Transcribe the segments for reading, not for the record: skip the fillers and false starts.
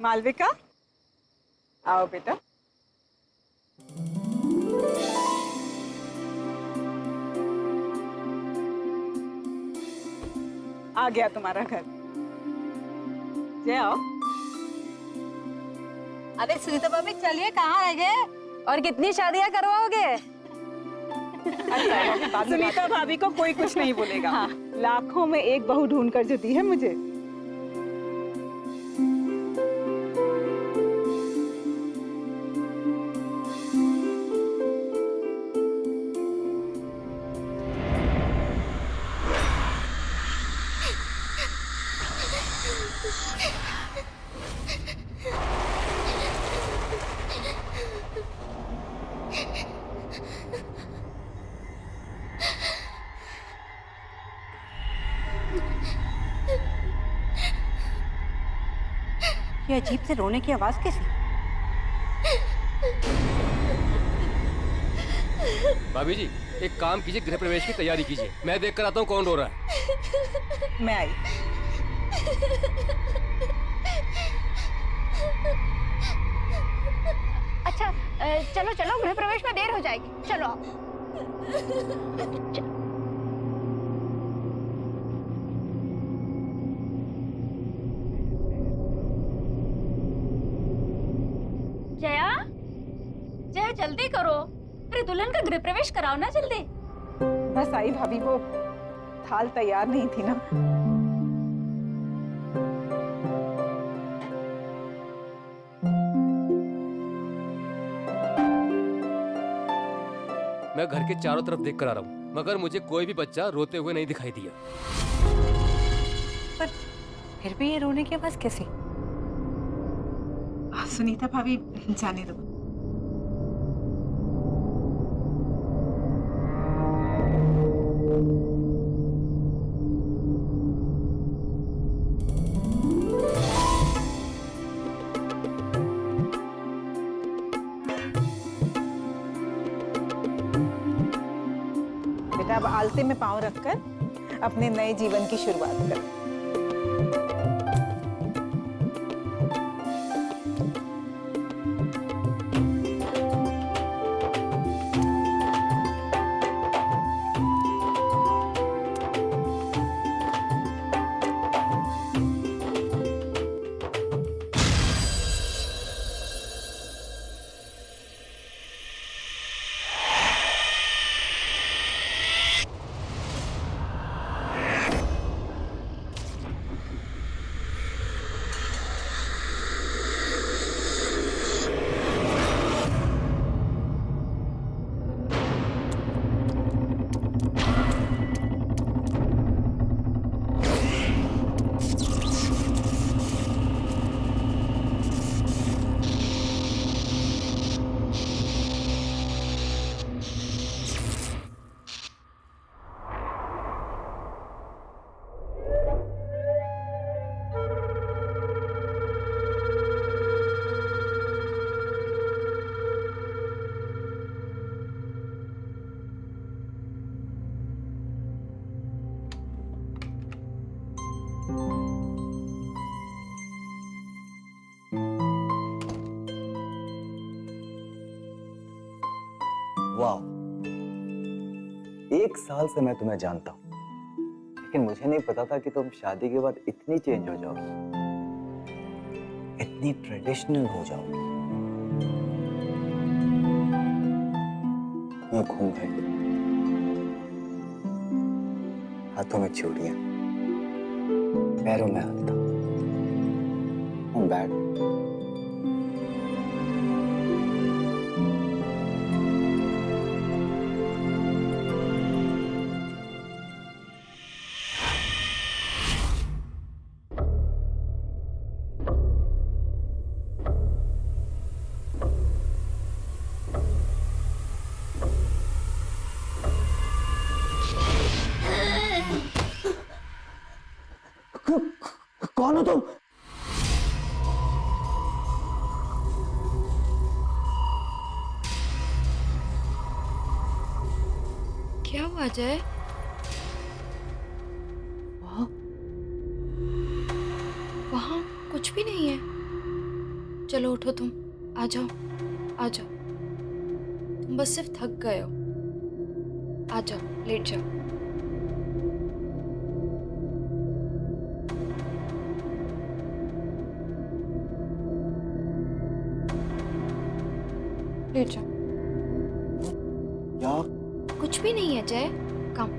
मालविका, आओ बेटा। आ गया तुम्हारा घर। जय आओ। अरे सुनीता भाभी चलिए, कहाँ रह गए? और कितनी शादियां करवाओगे? सुनीता भाभी को कोई कुछ नहीं बोलेगा। हाँ। लाखों में एक बहू ढूंढ कर जो दी है मुझे। ये अजीब से रोने की आवाज कैसी? भाभी जी, एक काम कीजिए, गृह प्रवेश की तैयारी कीजिए। मैं देख कर आता हूँ कौन रो रहा है। मैं आई। अच्छा चलो चलो, गृह प्रवेश में देर हो जाएगी, चलो आप। जया, जया जल्दी करो, अरे दुल्हन का गृह प्रवेश कराओ ना जल्दी। बस आई भाभी, वो थाल तैयार नहीं थी ना। मैं घर के चारों तरफ देख कर आ रहा हूँ, मगर मुझे कोई भी बच्चा रोते हुए नहीं दिखाई दिया। पर फिर भी ये रोने की आवाज कैसी? सुनीता भाभी जाने दो। बेटा अब आलते में पांव रखकर अपने नए जीवन की शुरुआत कर। वाह, 1 साल से मैं तुम्हें जानता हूं, लेकिन मुझे नहीं पता था कि तुम शादी के बाद इतनी चेंज हो जाओगी, इतनी ट्रेडिशनल हो जाओगी। घूम गई, हाथों में चूड़ियां, पैरों में हल्का, बैठ कौन हो तुम? क्या हुआ जय? वहां वहां कुछ भी नहीं है। चलो उठो, तुम आ जाओ, आ जाओ। तुम बस सिर्फ थक गए हो। आ जाओ, लेट जाओ। लेट जाओ। यार कुछ भी नहीं है जय, कम।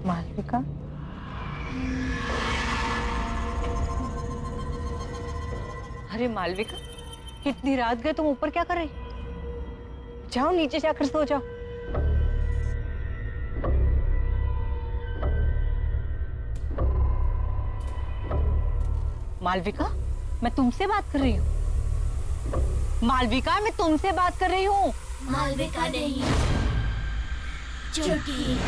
मालविका, अरे मालविका, इतनी रात गए तुम ऊपर क्या कर रही? जाओ नीचे जाकर सो जाओ। मालविका, मैं तुमसे बात कर रही हूँ। मालविका, मैं तुमसे बात कर रही हूँ। मालविका नहीं, चुटकी।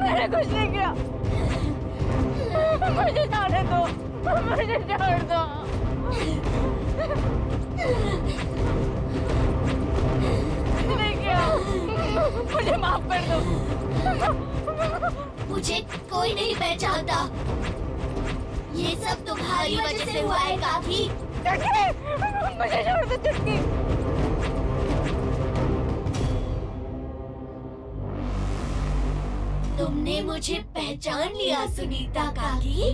मैंने कुछ नहीं किया। मुझे जाने दो, मुझे छोड़ दो। नहीं किया, मुझे माफ कर दो। मुझे कोई नहीं पहचानता। ये सब तुम्हारी वजह से हुआ है काकी। मुझे छोड़ दो चुटकी। तुमने मुझे पहचान लिया सुनीता काकी।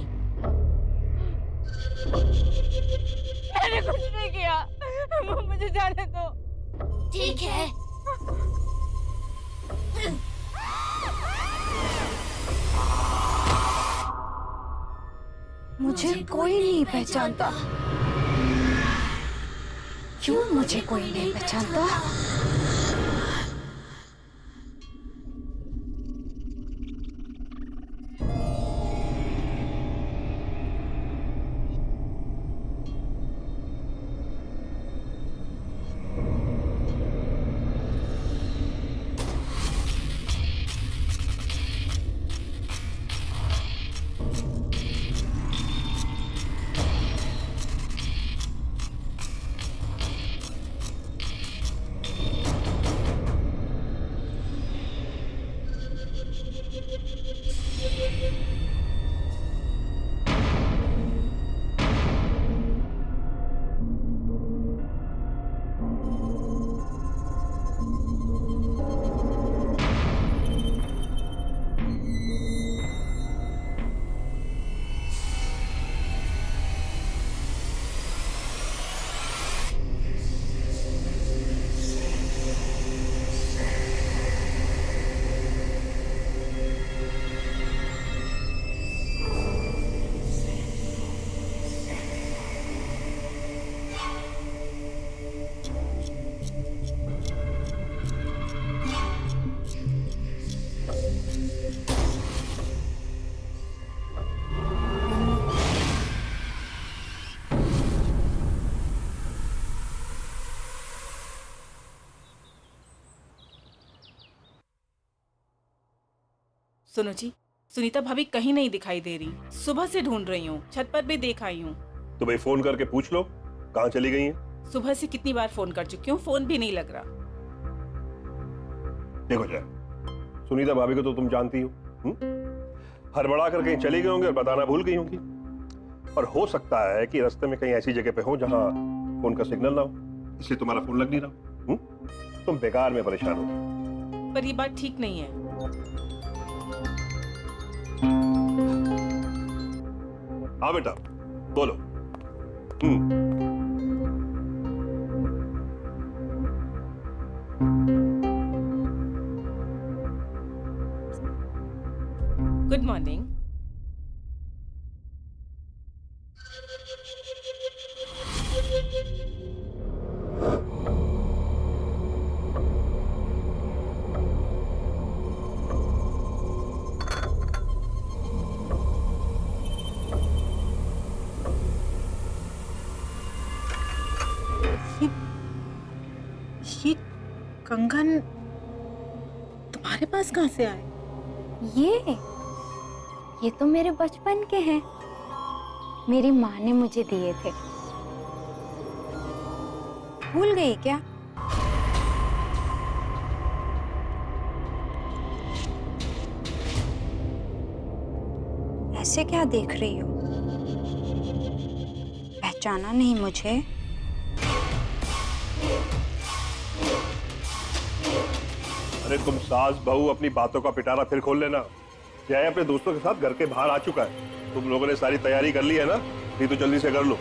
मैंने कुछ नहीं किया, मुझे जाने दो। ठीक है। मुझे कोई नहीं पहचानता। क्यों मुझे कोई नहीं पहचानता? सुनो जी, सुनीता भाभी कहीं नहीं दिखाई दे रही। सुबह से ढूंढ रही हूँ, छत पर भी देख आई हूँ। तो भाई फोन करके पूछ लो कहाँ चली गई हैं। सुबह से कितनी बार फोन कर चुकी हूँ, फोन भी नहीं लग रहा। देखो जय, सुनीता भाभी को तो तुम जानती हो, हड़बड़ा कर कहीं चली गई होंगी और बताना भूल गई होंगी। और हो सकता है कि रास्ते में कहीं ऐसी जगह पे हो जहां फोन का सिग्नल ना हो, इसलिए तुम्हारा फोन लग नहीं रहा। तुम बेकार में परेशान हो। पर ये बात ठीक नहीं है। हाँ बेटा बोलो। Good morning. ये कंगन तुम्हारे पास कहाँ से आए? ये तो मेरे बचपन के हैं। मेरी माँ ने मुझे दिए थे। भूल गई क्या? ऐसे क्या देख रही हो? पहचाना नहीं मुझे? अरे तुम सास बहू अपनी बातों का पिटारा फिर खोल लेना। जय अपने दोस्तों के साथ घर के बाहर आ चुका है। तुम लोगों ने सारी तैयारी कर ली है ना? नहीं तो जल्दी से कर लो।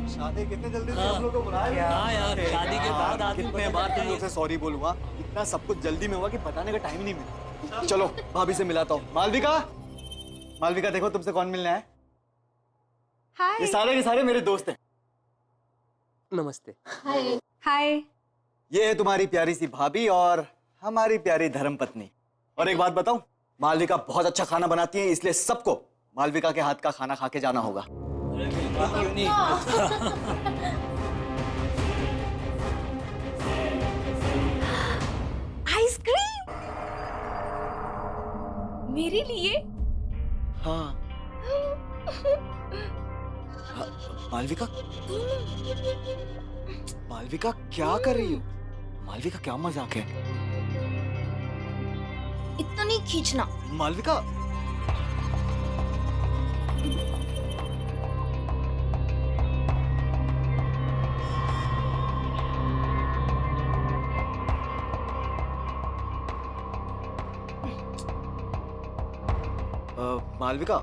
शादी कितने जल्दी से हम लोग को बुलाया? हाँ यार, शादी के बाद आदमी कितने बार तुम लोग से सॉरी बोलूंगा, इतना सब कुछ जल्दी में हुआ कि बताने का टाइम नहीं मिला। चलो भाभी से मिलाता हूँ। मालविका, मालविका देखो तुमसे कौन मिलने आया। हाय। ये सारे के सारे मेरे दोस्त हैं। नमस्ते। हाय। ये है तुम्हारी प्यारी सी भाभी और हमारी प्यारी धर्मपत्नी। और एक बात बताऊं, मालविका बहुत अच्छा खाना बनाती है, इसलिए सबको मालविका के हाथ का खाना खा के जाना होगा। क्यों नहीं? आइसक्रीम मेरे लिए? हाँ। मालविका, मालविका क्या कर रही हो? मालविका क्या मजाक है? इतना नहीं खींचना। मालविका मालविका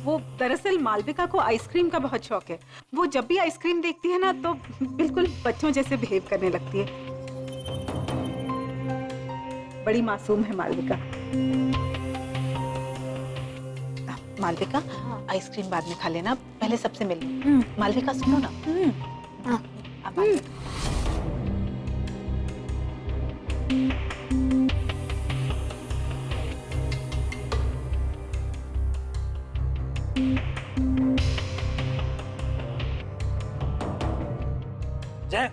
वो दरअसल मालविका को आइसक्रीम का बहुत शौक है। वो जब भी आइसक्रीम देखती है ना तो बिल्कुल बच्चों जैसे बिहेव करने लगती है। बड़ी मासूम है मालविका। मालविका, आइसक्रीम बाद में खा लेना, पहले सबसे मिल लो। मालविका सुनो ना। अब मालविका। जय,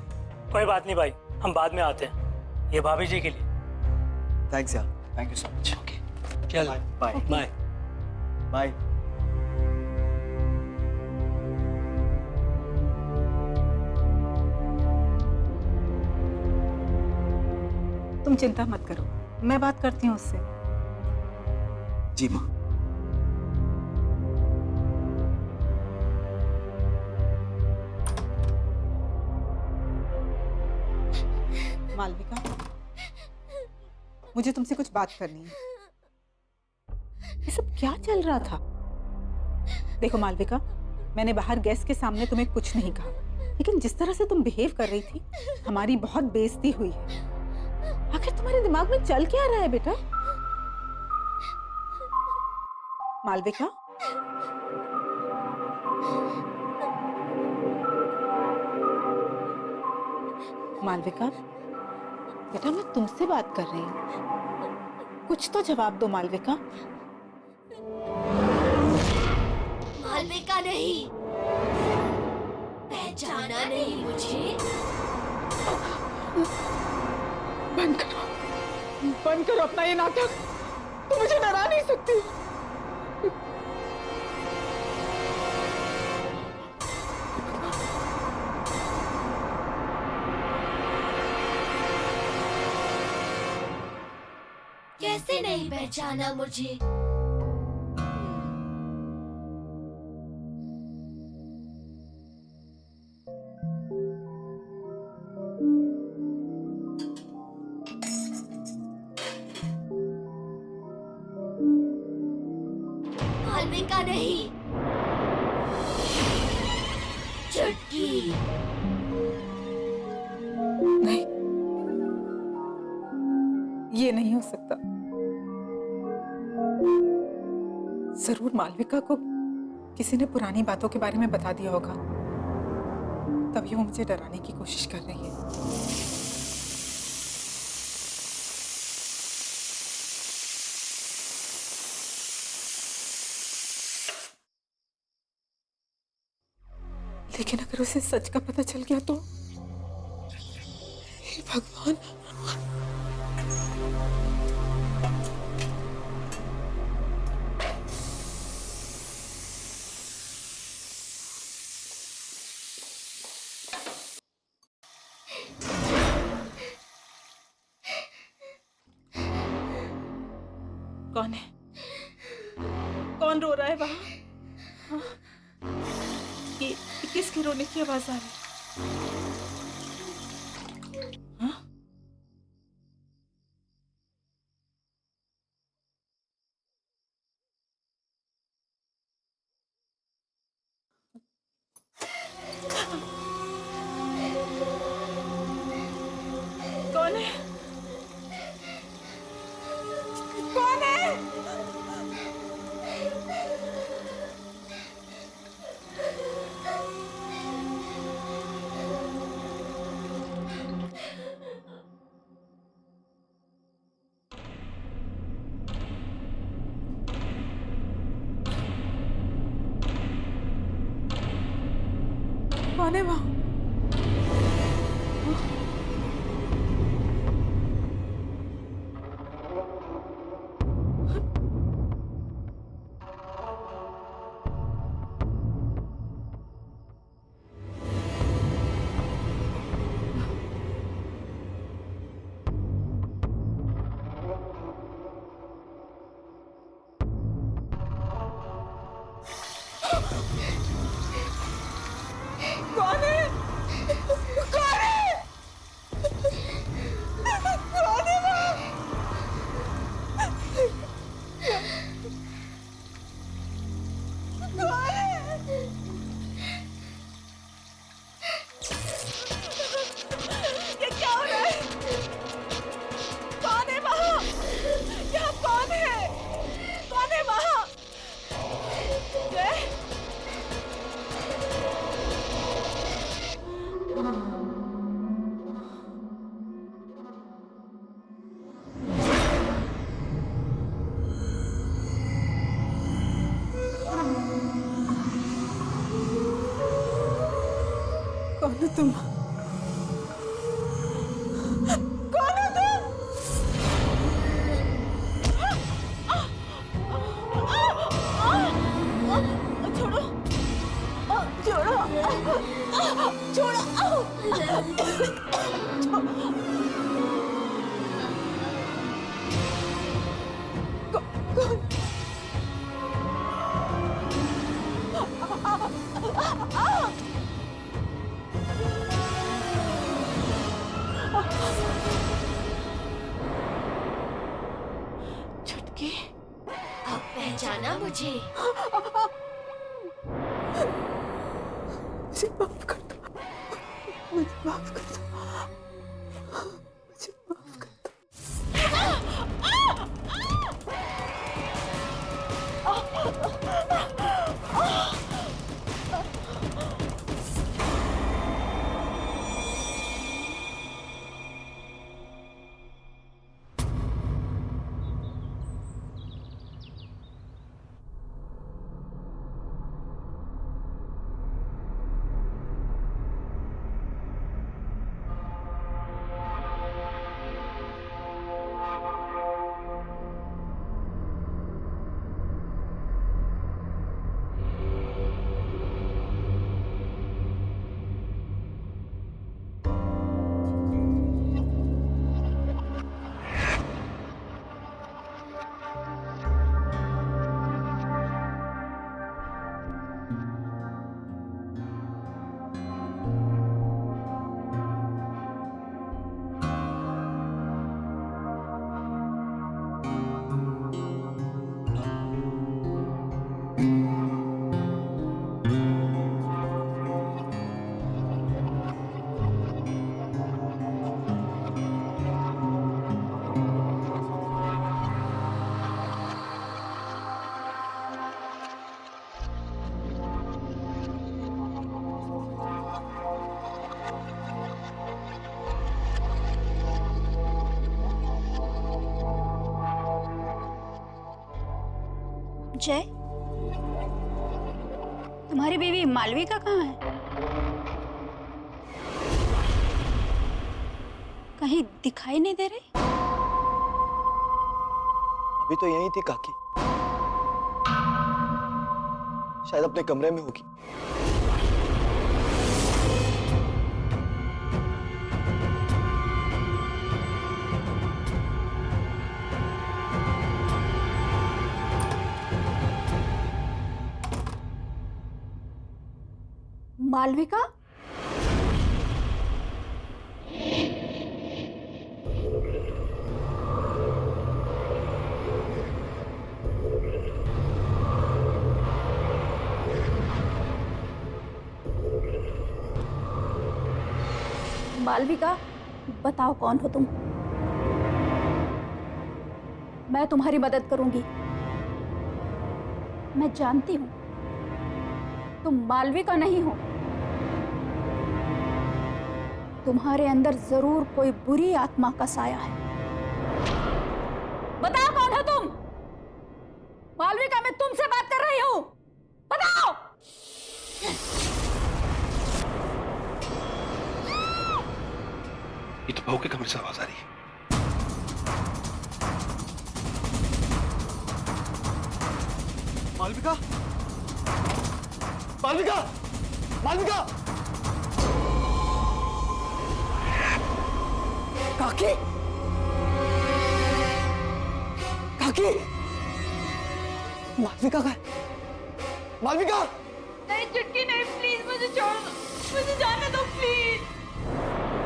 कोई बात नहीं भाई, हम बाद में आते हैं। ये भाभी जी के लिए। थैंक्स यार, thank you so much. Okay, चल बाय बाय। बाय। तुम चिंता मत करो, मैं बात करती हूँ उससे। जी माँ। मालविका, मुझे तुमसे कुछ बात करनी है। ये सब क्या चल रहा था? देखो मालविका, मैंने बाहर गेस्ट के सामने तुम्हें कुछ नहीं कहा, लेकिन जिस तरह से तुम बिहेव कर रही थी, हमारी बहुत बेइज्जती हुई है। आखिर तुम्हारे दिमाग में चल क्या रहा है बेटा? मालविका, मालविका, बेटा मैं तुमसे बात कर रही हूँ, कुछ तो जवाब दो मालविका। मालविका नहीं, पहचाना नहीं मुझे? बंद करो अपना ये नाटक, तुम मुझे डरा नहीं सकती। कैसे नहीं पहचाना मुझे? मालविका नहीं, चुटकी। नहीं, ये नहीं हो सकता। जरूर मालविका को किसी ने पुरानी बातों के बारे में बता दिया होगा, तभी वो मुझे डराने की कोशिश कर रही है। लेकिन अगर उसे सच का पता चल गया तो? हे भगवान। कौन है? कौन रो रहा है वहां? हाँ? ये किसकी रोने की आवाज आ रही है? हाँ? कौन है? कौन है? कौन है वहां? कौन है? कौन है? कौन है वहां? कौन है? ये क्या हो रहा है? कौन है वहां? यहाँ कौन है? कौन है वहां? जय? कौन हो तुम? कौन हो तुम? छोड़ो, छोड़ो, छोड़ो। छुटकी, अब पहचाना मुझे? मुझे माफ कर दो, मुझे माफ कर दो, मुझे माफ कर दो। जय, तुम्हारी बीवी मालविका कहाँ है? कहीं दिखाई नहीं दे रही? अभी तो यहीं थी काकी, शायद अपने कमरे में होगी। मालविका? मालविका, बताओ कौन हो तुम? मैं तुम्हारी मदद करूंगी। मैं जानती हूं तुम मालविका नहीं हो। तुम्हारे अंदर जरूर कोई बुरी आत्मा का साया है। बताओ कौन हो तुम? मालविका, मैं तुमसे बात कर रही हूं, बताओ। ये तो बहू के कमरे से आवाज आ रही है। मालविका, मालविका, मालविका, काकी, काकी, मालविका का है? मालविका, नहीं चुटकी नहीं, प्लीज मुझे छोड़ दो, मुझे जाने दो प्लीज।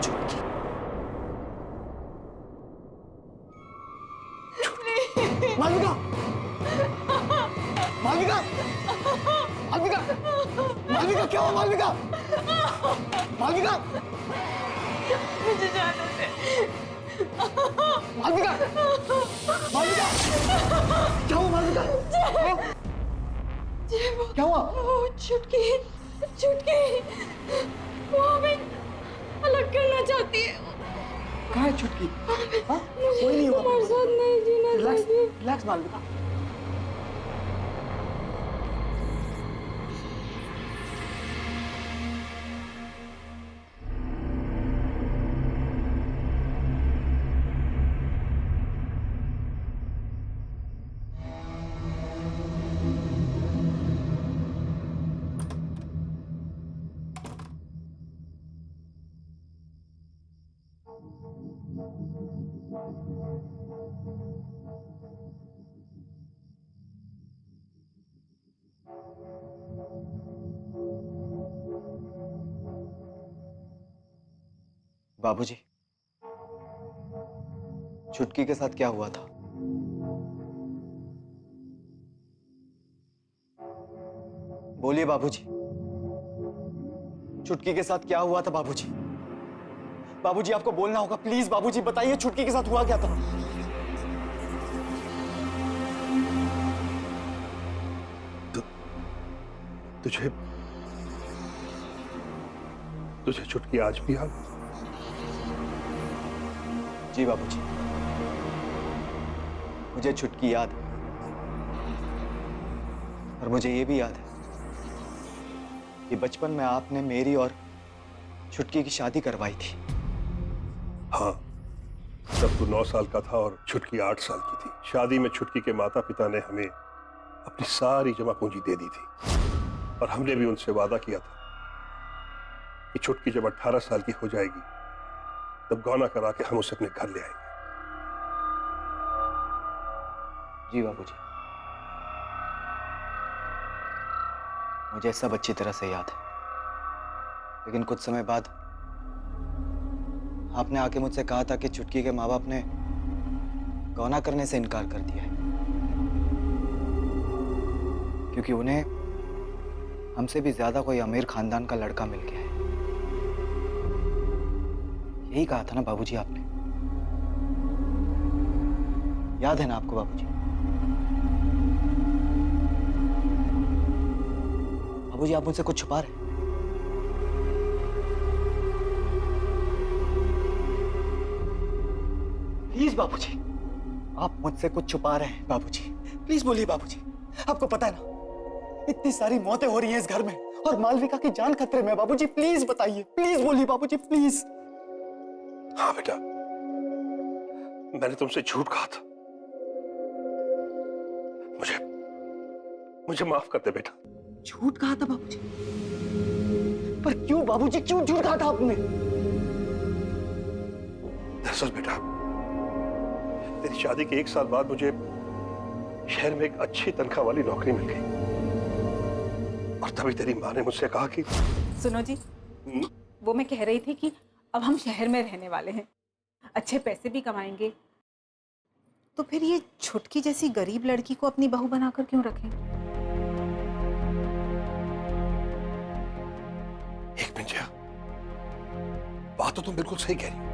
चुटकी, मालविका, मालविका, मालविका, मालविका, क्या हुआ मालविका? मालविका, मुझे जाने दे। मालविका, मालविका, क्या हुआ मालविका? क्या हुआ? वो चुटकी, चुटकी, वो हमें अलग करना चाहती है। कहाँ है चुटकी? हाँ? कोई नहीं हुआ। तुम्हारे साथ नहीं जीना रिलैक्स, चाहती। रिलैक्स मालविका। बाबूजी, चुटकी के साथ क्या हुआ था? बोलिए बाबूजी, चुटकी के साथ क्या हुआ था बाबूजी? बाबूजी आपको बोलना होगा, प्लीज बाबूजी बताइए चुटकी के साथ हुआ क्या था? तुझे चुटकी आज भी याद? जी बाबूजी, मुझे चुटकी याद है। और मुझे ये भी याद है कि बचपन में आपने मेरी और चुटकी की शादी करवाई थी। हाँ, तब तू 9 साल का था और चुटकी 8 साल की थी। शादी में चुटकी के माता पिता ने हमें अपनी सारी जमा पूंजी दे दी थी और हमने भी उनसे वादा किया था कि चुटकी जब 18 साल की हो जाएगी तब गौना करा के हम उसे अपने घर ले आएंगे। जी बाबूजी, मुझे सब अच्छी तरह से याद है। लेकिन कुछ समय बाद आपने आके मुझसे कहा था कि चुटकी के माँ बाप ने गौना करने से इनकार कर दिया है क्योंकि उन्हें हमसे भी ज्यादा कोई अमीर खानदान का लड़का मिल गया है। यही कहा था ना बाबूजी आपने? याद है ना आपको बाबूजी? बाबूजी आप मुझसे कुछ छुपा रहे? प्लीज बाबूजी, आप मुझसे कुछ छुपा रहे हैं बाबूजी। प्लीज बोलिए बाबूजी, आपको पता है ना, इतनी सारी मौतें हो रही हैं इस घर में और मालविका की जान खतरे में। बाबूजी प्लीज बताइए, प्लीज बोलिए बाबूजी प्लीज। हाँ बेटा, मैंने तुमसे झूठ कहा था। मुझे माफ कर दे बेटा। झूठ कहा था बाबूजी? पर क्यों बाबूजी, क्यों झूठ कहा था आपने? दरअसल बेटा, तेरी शादी के 1 साल बाद मुझे शहर में एक अच्छी तनख्वाह वाली नौकरी मिल गई और तभी तेरी माँ ने मुझसे कहा कि सुनो जी, वो मैं कह रही थी कि अब हम शहर में रहने वाले हैं, अच्छे पैसे भी कमाएंगे, तो फिर ये छुटकी जैसी गरीब लड़की को अपनी बहू बनाकर क्यों रखें? एक मिनट जया, बात तो तुम बिल्कुल सही कह रही हो।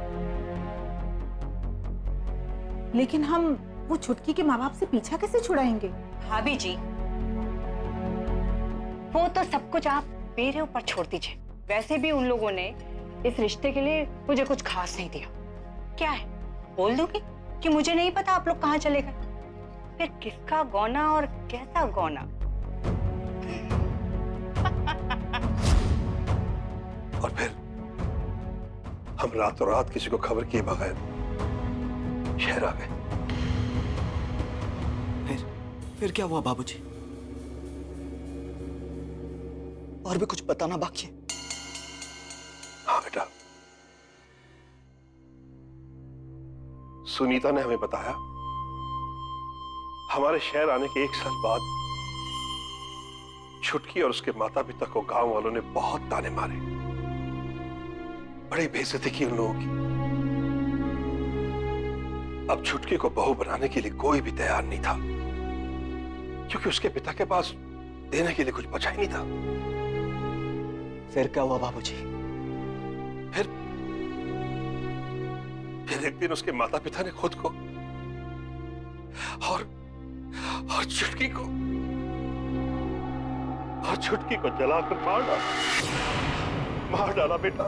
लेकिन हम वो छुटकी के माँ बाप से पीछा कैसे छुड़ाएंगे? भाभी जी, वो तो सब कुछ आप मेरे ऊपर छोड़ दीजिए। वैसे भी उन लोगों ने इस रिश्ते के लिए मुझे कुछ खास नहीं दिया। क्या है, बोल दूंगी कि मुझे नहीं पता आप लोग कहाँ चले गए। फिर किसका गौना और कैसा गौना। और फिर हम रातों रात किसी को खबर किए बगैर शहर आ गए। फिर क्या हुआ बाबूजी? और भी कुछ बताना बाकी है? हाँ बेटा, सुनीता ने हमें बताया हमारे शहर आने के 1 साल बाद छुटकी और उसके माता पिता को गांव वालों ने बहुत ताने मारे, बड़ी बेइज्जती की उन लोगों की। अब छुटकी को बहू बनाने के लिए कोई भी तैयार नहीं था, क्योंकि उसके पिता के पास देने के लिए कुछ बचा ही नहीं था। फिर क्या हुआ बाबूजी? फिर एक दिन उसके माता पिता ने खुद को और छुटकी को जलाकर मार डाला बेटा।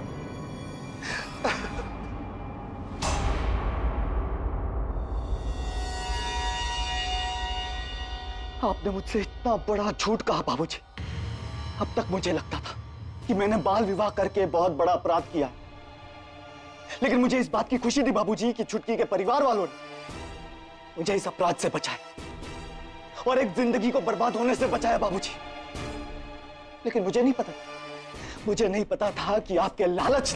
आपने मुझसे इतना बड़ा झूठ कहा बाबूजी। अब तक मुझे लगता था कि मैंने बाल विवाह करके बहुत बड़ा अपराध किया, लेकिन मुझे इस बात की खुशी थी बाबूजी कि छुटकी के परिवार वालों ने मुझे इस अपराध से बचाया और एक जिंदगी को बर्बाद होने से बचाया बाबूजी। लेकिन मुझे नहीं पता था कि आपके लालच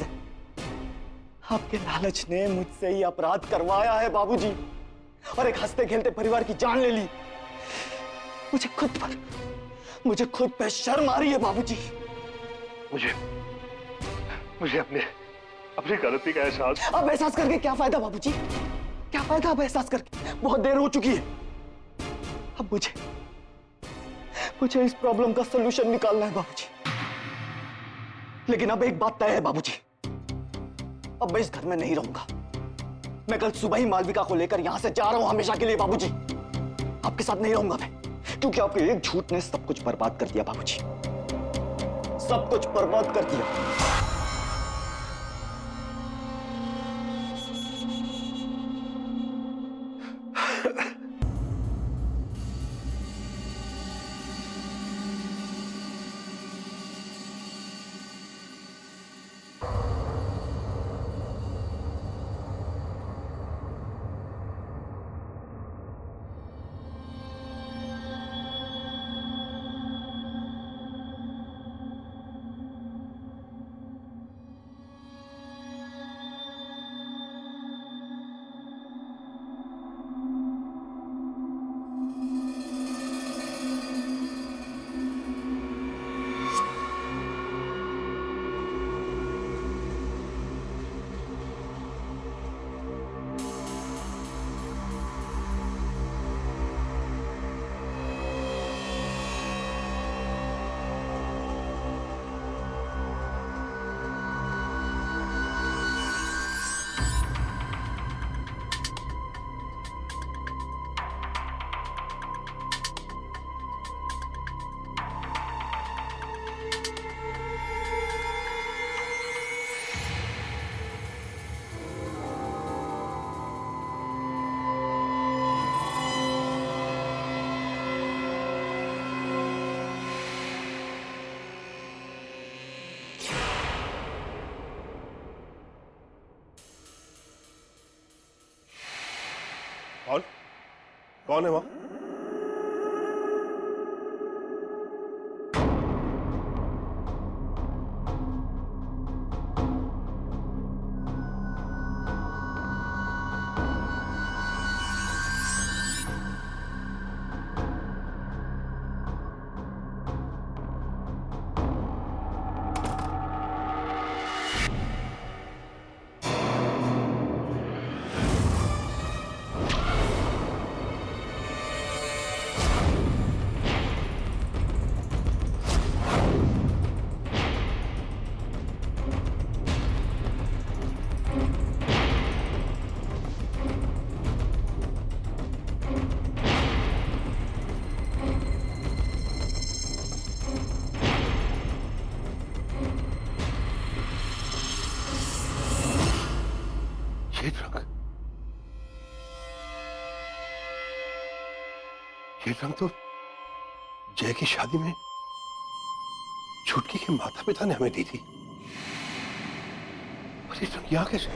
ने मुझसे ये अपराध करवाया है बाबूजी, और एक हंसते खेलते परिवार की जान ले ली। मुझे खुद पे शर्म आ रही है बाबूजी। मुझे अपनी गलती का एहसास। अब एहसास करके क्या फायदा बाबूजी? क्या फायदा अब एहसास करके? बहुत देर हो चुकी है। अब मुझे इस प्रॉब्लम का सलूशन निकालना है बाबूजी। लेकिन अब एक बात तय है बाबूजी, अब मैं इस घर में नहीं रहूंगा। मैं कल सुबह ही मालविका को लेकर यहां से जा रहा हूं हमेशा के लिए बाबूजी। आपके साथ नहीं रहूंगा मैं, क्योंकि आपके एक झूठ ने सब कुछ बर्बाद कर दिया बाबूजी, सब कुछ बर्बाद कर दिया। कौन है वहां? ये रंग तो जय की शादी में छुटकी के माता पिता ने हमें दी थी। और ये रंग यहां कैसे?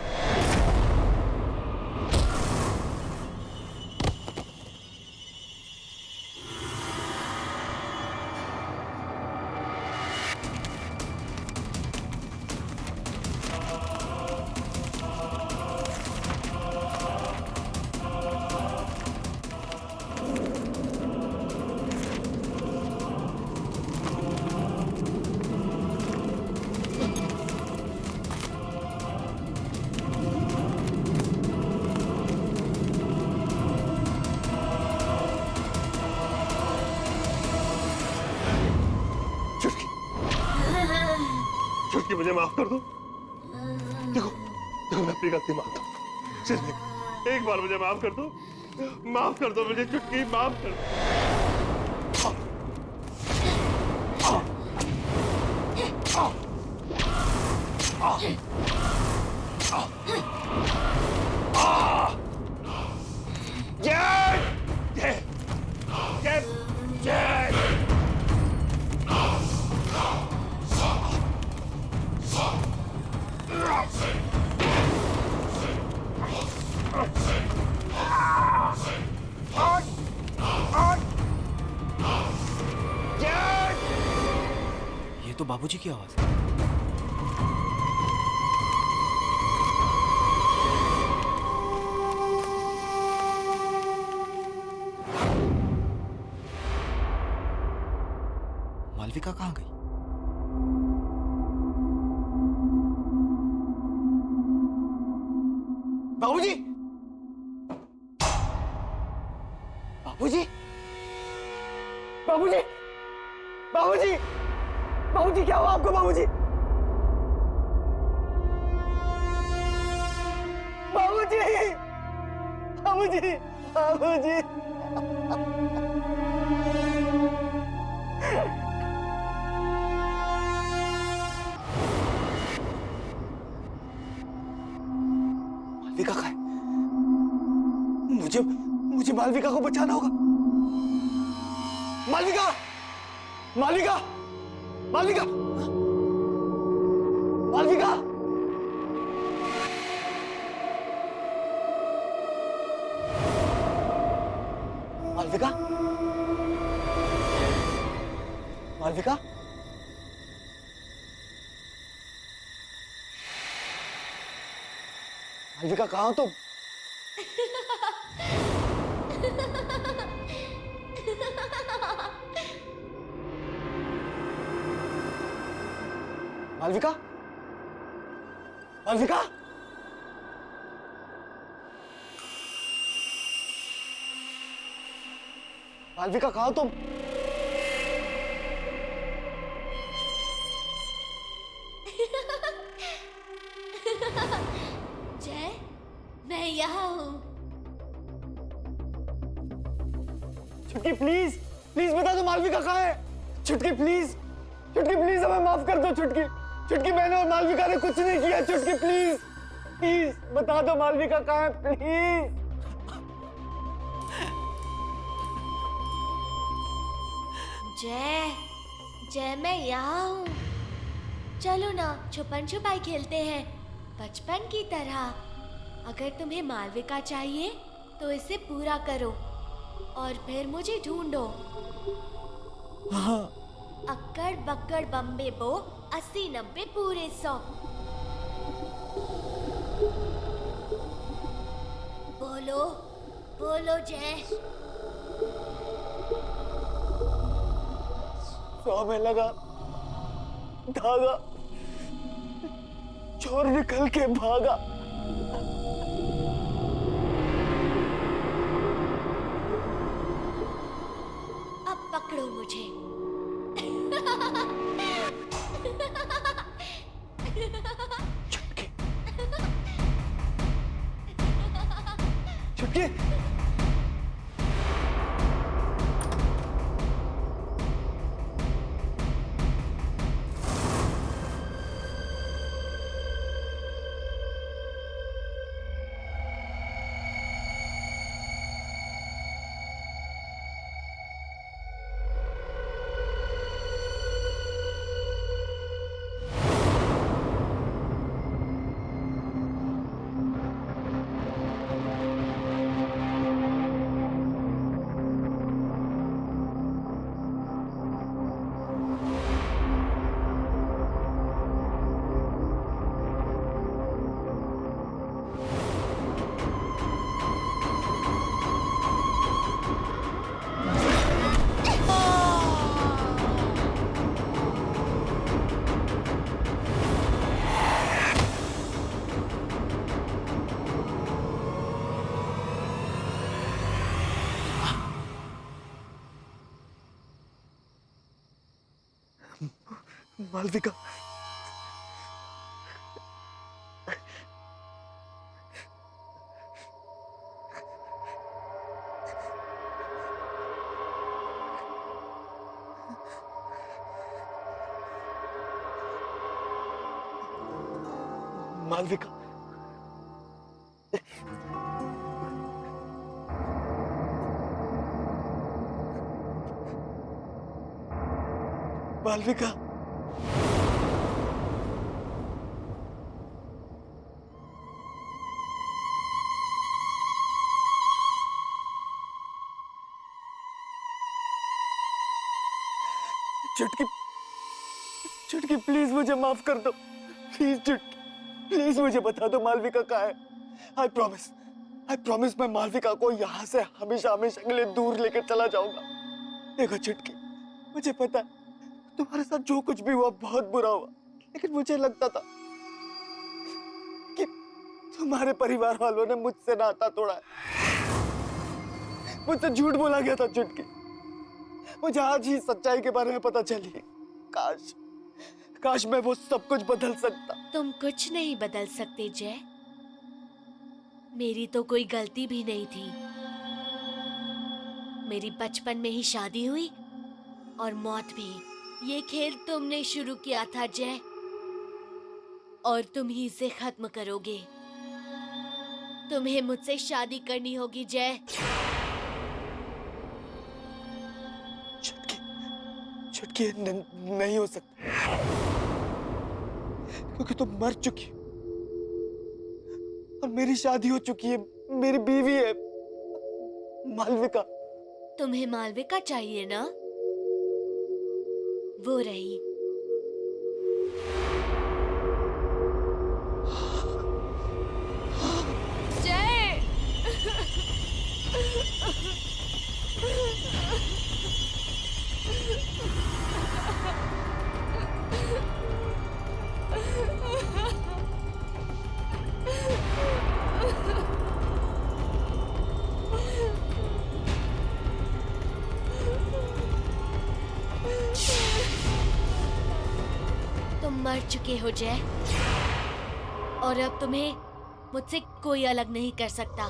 छुटकी मुझे माफ कर दो। देखो देखो मैं अपनी गलती मानता हूँ। सिर्फ एक बार मुझे माफ कर दो। माफ कर दो मुझे छुटकी, माफ कर दो। जय जय जय जय। ये तो बाबूजी की आवाज है। मालविका कहाँ गई? बाबूजी! बाबूजी! बाबूजी! बाबूजी! बाबूजी क्या हुआ आपको बाबूजी? बाबूजी! बाबूजी! बाबूजी! मालविका कहाँ है? मुझे मालविका को बचाना होगा। मालविका! मालविका! मालविका! मालविका! मालविका! मालविका! मालविका कहाँ हो तुम? मालविका? मालविका? मालविका कहाँ हो तुम? जय, मैं यहाँ हूँ। छुटकी प्लीज प्लीज बता दो मालविका कहाँ है। छुटकी प्लीज, छुटकी प्लीज हमें माफ कर दो। छुटकी, छुटकी मैंने और मालविका ने कुछ नहीं किया। छुटकी प्लीज प्लीज बता दो मालविका कहाँ है प्लीज। जय, जय मैं यहाँ हूँ। चलो ना छुपन छुपाई खेलते हैं बचपन की तरह। अगर तुम्हें मालविका चाहिए तो इसे पूरा करो, और फिर मुझे ढूंढो। हाँ। अक्कड़ बक्कड़ बम्बे बो 80-90 पूरे 100। बोलो बोलो जय। 100 में लगा धागा, चोर निकल के भागा। अब पकड़ो मुझे। छुटकी, छुटकी। मालविका, मालविका, मालविका। चुटकी, चुटकी प्लीज मुझे माफ कर दो। प्लीज चुटकी, प्लीज मुझे बता दो मालविका कहाँ है। आई प्रॉमिस मैं मालविका को यहाँ से हमेशा हमेशा के लिए दूर लेकर चला जाऊंगा। देखो चुटकी, मुझे पता है तुम्हारे साथ जो कुछ भी हुआ बहुत बुरा हुआ, लेकिन मुझे लगता था कि तुम्हारे परिवार वालों ने मुझसे नाता तोड़ा है, मुझसे झूठ बोला गया था चुटकी। मुझे आज ही सच्चाई के बारे में पता चली। काश मैं वो सब कुछ बदल सकता। तुम कुछ नहीं बदल सकते जय। मेरी तो कोई गलती भी नहीं थी। मेरी बचपन में ही शादी हुई और मौत भी। ये खेल तुमने शुरू किया था जय, और तुम ही इसे खत्म करोगे। तुम्हें मुझसे शादी करनी होगी जय। चुटकी, नहीं हो सकता, क्योंकि तुम मर चुकी हो और मेरी शादी हो चुकी है, मेरी बीवी है मालविका। तुम्हें मालविका चाहिए ना? वो रही। जय। तुम मर चुके हो जय, और अब तुम्हें मुझसे कोई अलग नहीं कर सकता।